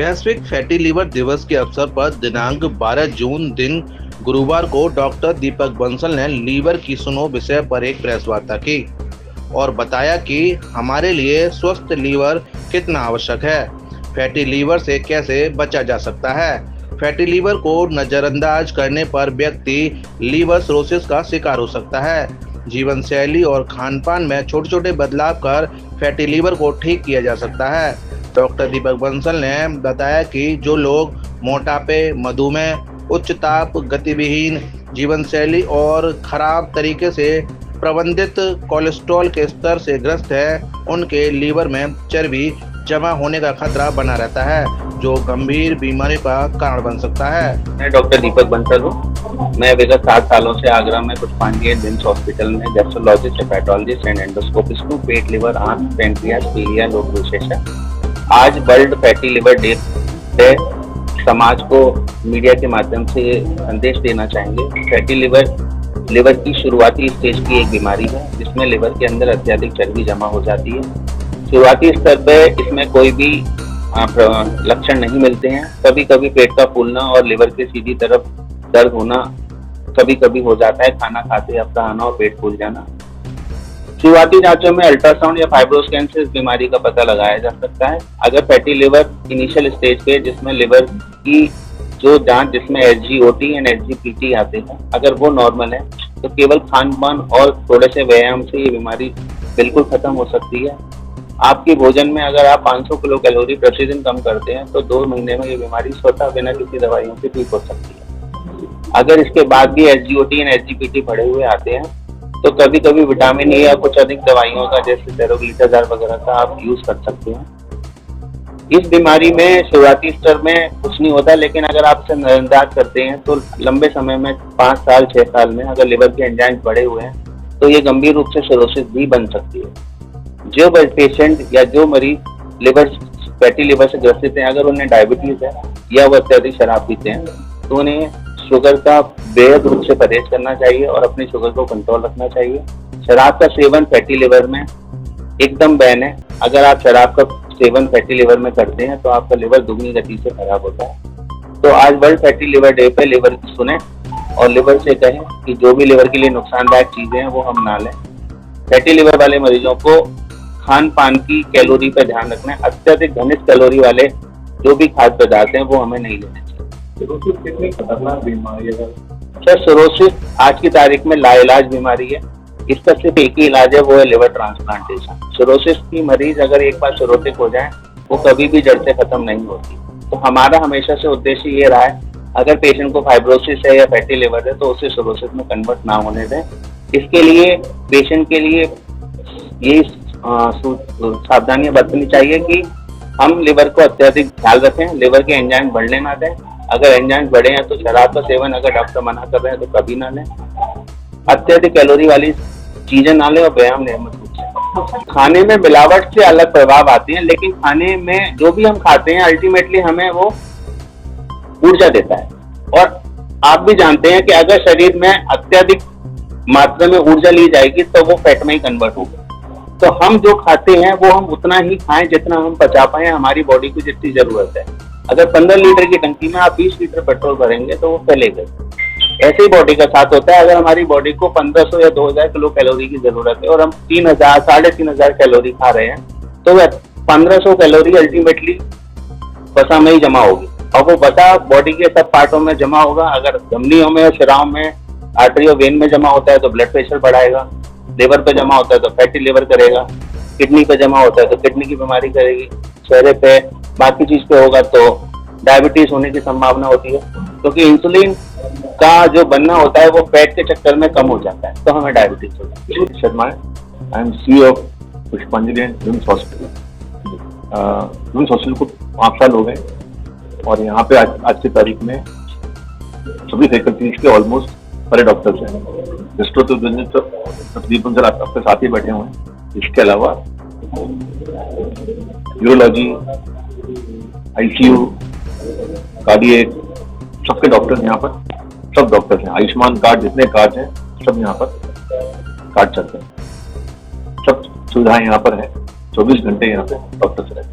वैश्विक fatty liver दिवस के अवसर पर दिनांक 12 जून दिन गुरुवार को डॉक्टर दीपक बंसल ने लीवर की सुनो विषय पर एक प्रेस वार्ता की और बताया कि हमारे लिए स्वस्थ लीवर कितना आवश्यक है, फैटी लीवर से कैसे बचा जा सकता है। फैटी लीवर को नज़रअंदाज करने पर व्यक्ति लीवर सिरोसिस का शिकार हो सकता है। जीवन शैली और खान-पान में छोटे-छोटे बदलाव कर फैटी लीवर को ठीक किया जा सकता है। डॉक्टर दीपक बंसल ने बताया कि जो लोग मोटापे, मधुमेह, उच्च ताप, गतिविहीन जीवन शैली और खराब तरीके से प्रबंधित कोलेस्ट्रॉल के स्तर से ग्रस्त है, उनके लीवर में चर्बी जमा होने का खतरा बना रहता है, जो गंभीर बीमारी का कारण बन सकता है। मैं डॉक्टर दीपक बंसल हूँ। मैं विगत 7 सालों से आगरा में पुष्पांजलि निम्स हॉस्पिटल में गैस्ट्रोलॉजिस्ट, हेपेटोलॉजिस्ट एंड एंडोस्कोपिस्ट हूँ। पेट, लिवर, आंत, पेनक्रियास, पीलिया रोग विशेषज्ञ। आज वर्ल्ड फैटी लिवर डे है। समाज को मीडिया के माध्यम से संदेश देना चाहेंगे। फैटी लिवर की शुरुआती स्टेज की एक बीमारी है जिसमें लिवर के अंदर अत्यधिक चर्बी जमा हो जाती है। शुरुआती स्तर पर इसमें कोई भी लक्षण नहीं मिलते हैं। कभी कभी पेट का फूलना और लिवर के सीधी तरफ दर्द होना कभी कभी हो जाता है। खाना खाते अफरा और पेट फूल जाना। शुरुआती जांचों में अल्ट्रासाउंड या फाइब्रोस्कैन से इस बीमारी का पता लगाया जा सकता है। अगर फैटी लिवर इनिशियल स्टेज पे जिसमें लिवर की जो जांच जिसमें SGOT एंड SGPT आते हैं, अगर वो नॉर्मल है तो केवल खान-पान और थोड़े से व्यायाम से ये बीमारी बिल्कुल खत्म हो सकती है। आपके भोजन में अगर आप 500 किलो कैलोरी प्रतिदिन कम करते हैं तो 2 महीने में ये बीमारी स्वतः बिना किसी दवाइयों के ठीक हो सकती है। अगर इसके बाद भी SGOT एंड SGPT बढ़े हुए आते हैं तो कभी कभी विटामिन ए या कुछ अधिक दवाइयों का जैसे सेरोग्लिसराइड वगैरह का आप यूज कर सकते हैं। इस बीमारी में शुरुआती स्तर में कुछ नहीं होता, लेकिन अगर आप इसे नजरअंदाज करते हैं तो लंबे समय में 5 साल 6 साल में अगर लिवर के एंजाइम बढ़े हुए हैं तो ये गंभीर रूप से सिरोसिस भी बन सकती है। जो पेशेंट या जो मरीज फैटी लिवर से ग्रसित हैं, अगर उन्हें डायबिटीज है या वो अत्यधिक शराब पीते हैं तो उन्हें शुगर का बेहद रूप से परहेज करना चाहिए और अपनी शुगर को कंट्रोल रखना चाहिए। शराब का सेवन फैटी लिवर में एकदम बैन है। अगर आप शराब का सेवन फैटी लिवर में करते हैं तो आपका लिवर दुगनी गति से खराब होता है। तो आज वर्ल्ड फैटी लिवर डे पे लिवर सुने और लिवर से कहें कि जो भी लिवर के लिए नुकसानदायक चीजें हैं वो हम ना लें। फैटी लिवर वाले मरीजों को खान पान की कैलोरी पर ध्यान रखना है। अत्यधिक घनिष्ठ कैलोरी वाले जो भी खाद्य पदार्थ हैं वो हमें नहीं लेने चाहिए। सिरोसिस कितनी खतरनाक बीमारी है? सर, सिरोसिस आज की तारीख में लाइलाज बीमारी है। इसका सिर्फ एक ही इलाज है, वो है लिवर ट्रांसप्लांटेशन। सिरोसिस की मरीज अगर एक बार सिरोटिक हो जाए वो कभी भी जड़ से खत्म नहीं होती। तो हमारा हमेशा से उद्देश्य ये रहा है, अगर पेशेंट को फाइब्रोसिस है या फैटी लिवर है तो उसे सिरोसिस में कन्वर्ट ना होने दें। इसके लिए पेशेंट के लिए यही सावधानियां बरतनी चाहिए कि हम लिवर को अत्यधिक ख्याल रखें, लिवर के एंजाइम बढ़ने ना दें। अगर एंजाइम बढ़े हैं तो शराब का सेवन अगर डॉक्टर मना कर रहे हैं तो कभी ना लें। अत्यधिक कैलोरी वाली चीजें ना लें और व्यायाम नियमित रूप से। खाने में मिलावट से अलग प्रभाव आते हैं, लेकिन खाने में जो भी हम खाते हैं अल्टीमेटली हमें वो ऊर्जा देता है। और आप भी जानते हैं कि अगर शरीर में अत्यधिक मात्रा में ऊर्जा ली जाएगी तो वो फैट में ही कन्वर्ट होगा। तो हम जो खाते हैं वो हम उतना ही खाएं जितना हम पचा पाए, हमारी बॉडी को जितनी जरूरत है। अगर 15 लीटर की टंकी में आप 20 लीटर पेट्रोल भरेंगे तो वो फैलेगा। ऐसे ही बॉडी का साथ होता है। अगर हमारी बॉडी को 1500 या 2000 किलो कैलोरी की जरूरत है और हम 3000 3500 कैलोरी खा रहे हैं तो वह 1500 कैलोरी अल्टीमेटली वसा में ही जमा होगी और वो वसा बॉडी के सब पार्टों में जमा होगा। अगर धमनियों में, शराब में, आर्टरी और वेन में जमा होता है तो ब्लड प्रेशर बढ़ाएगा। लिवर पे जमा होता है तो फैटी लिवर करेगा। किडनी पे जमा होता है तो किडनी की बीमारी करेगी। चेहरे पे, बाकी चीज पे होगा तो डायबिटीज होने की संभावना होती है, क्योंकि इंसुलिन का जो बनना होता है वो फैट के चक्कर में कम हो जाता है तो हमें डायबिटीज होता है। Sharma, I am CEO of पुष्पांजलि निम्स हॉस्पिटल। निम्स हॉस्पिटल को 5 साल हो गए और यहाँ पे आज की तारीख में सभी फैकल्टीज के ऑलमोस्ट सारे डॉक्टर्स हैं। तकरीबन सर आपके साथ ही बैठे हुए हैं। इसके अलावा यूरोलॉजी, ICU, कार्डियक, सबके डॉक्टर्स यहाँ पर सब डॉक्टर्स हैं। आयुष्मान कार्ड जितने कार्ड हैं सब यहाँ पर कार्ड चलते हैं। सब सुविधाएं यहाँ पर है। 24 घंटे यहाँ पे डॉक्टर्स रहते हैं।